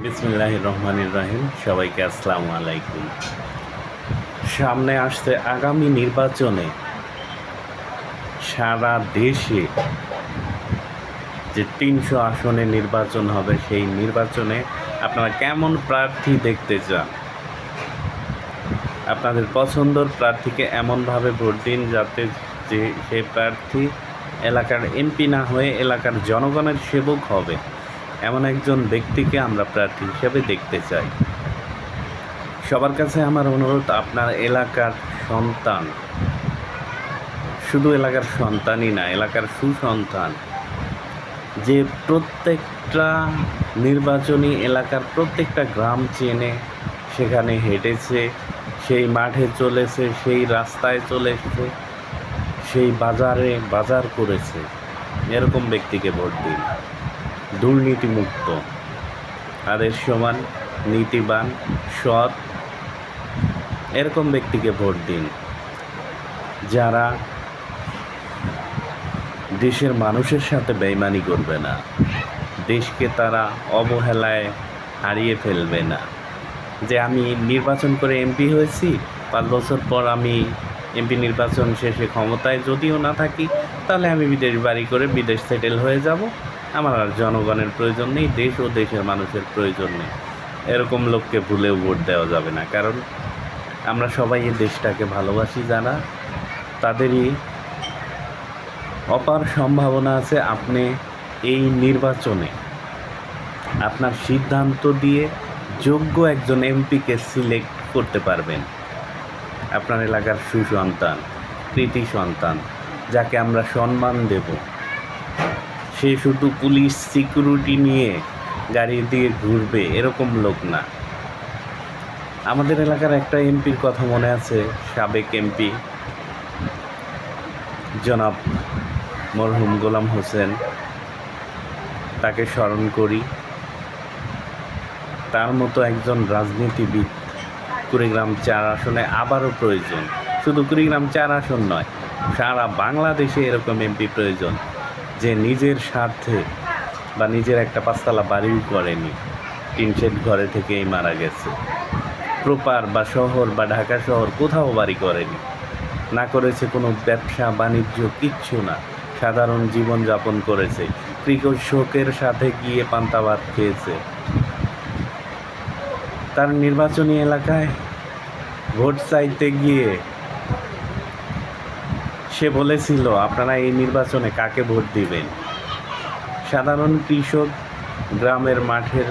বিসমিল্লাহির রহমানির রহিম। সবাইকে আসসালামু আলাইকুম। সামনে আসছে আগামী নির্বাচনে সারা দেশে যে ৩০০ আসনে নির্বাচন হবে, সেই নির্বাচনে আপনারা কেমন প্রার্থী দেখতে চান? আপনাদের পছন্দের প্রার্থীকে এমনভাবে ভোট দিন যাতে যে সেই প্রার্থী এলাকার এমপি না হয়ে এলাকার জনগণের সেবক হবে, এমন একজন ব্যক্তিকে আমরা প্রার্থী হিসেবে দেখতে চাই। সবার কাছে আমার অনুরোধ, আপনার এলাকার সন্তান, শুধু এলাকার সন্তানই না, এলাকার সুসন্তান, যে প্রত্যেকটা নির্বাচনী এলাকার প্রত্যেকটা গ্রাম চেনে, সেখানে হেঁটেছে, সেই মাঠে চলেছে, সেই রাস্তায় চলেছে, সেই বাজারে বাজার করেছে, এরকম ব্যক্তিকে ভোট দিন। দুর্নীতিমুক্ত, আদর্শবান, নীতিবান, সৎ, এরকম ব্যক্তিকে ভোট দিন, যারা দেশের মানুষের সাথে বেইমানি করবে না, দেশকে তারা অবহেলায় হারিয়ে ফেলবে না। যে আমি নির্বাচন করে এমপি হয়েছি, 5 বছর পর আমি এমপি নির্বাচন শেষে ক্ষমতায় যদিও না থাকি, তাহলে আমি বিদেশ বাড়ি করে বিদেশ সেটেল হয়ে যাব, আমার আর জনগণের প্রয়োজন নেই, দেশ ও দেশের মানুষের প্রয়োজন নেই। এরকম লোককে ভুলেও ভোট দেওয়া যাবে না। কারণ আমরা সবাই এই দেশটাকে ভালোবাসি, যারা তাদেরই অপার সম্ভাবনা আছে আপনি এই নির্বাচনে আপনার সিদ্ধান্ত দিয়ে যোগ্য একজন এমপিকে সিলেক্ট করতে পারবেন। আপনার এলাকার সুসন্তান, কৃতি সন্তান, যাকে আমরা সম্মান দেব। সে শুধু পুলিশ সিকিউরিটি নিয়ে গাড়ি দিয়ে ঘুরবে এরকম লোক না। আমাদের এলাকার একটা এমপির কথা মনে আছে, সাবেক এমপি জনাব মরহুম গোলাম হোসেন, তাকে স্মরণ করি। তার মতো একজন রাজনীতিবিদ কুড়িগ্রাম 4 আসনে আবারও প্রয়োজন। শুধু কুড়িগ্রাম 4 আসন নয়, সারা বাংলাদেশে এরকম এমপি প্রয়োজন, যে নিজের স্বার্থে বা নিজের একটা 5তলা বাড়িও করেনি, টিন শেড ঘরে থেকেই মারা গেছে। প্রপার বা শহর বা ঢাকা শহর কোথাও বাড়ি করেনি, না করেছে কোনো ব্যবসা বাণিজ্য, কিচ্ছু না, সাধারণ জীবনযাপন করেছে, কৃষকের সাথে গিয়ে পান্তা ভাত খেয়েছে। তার নির্বাচনী এলাকায় ভোট চাইতে গিয়ে সে বলেছিল, আপনারা এই নির্বাচনে কাকে ভোট দিবেন? সাধারণ কৃষক, গ্রামের মাঠের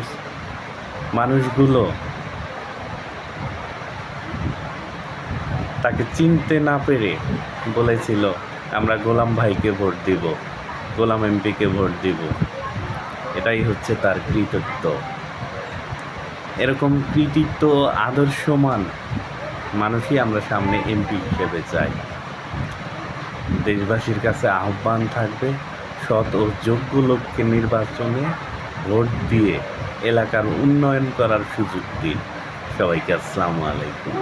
মানুষগুলো তাকে চিনতে না পেরে বলেছিল, আমরা গোলাম ভাইকে ভোট দিব, গোলাম এমপিকে ভোট দিব। এটাই হচ্ছে তার কৃতিত্ব। এরকম কৃতিত্ব, আদর্শমান মানুষই আমরা সামনে এমপি হিসেবে চাই। দেশবাসীর কাছে আহ্বান থাকবে, সৎ ও যোগ্য লোককে নির্বাচনে ভোট দিয়ে এলাকার উন্নয়ন করার সুযোগ দিন। সবাইকে আসসালামু আলাইকুম।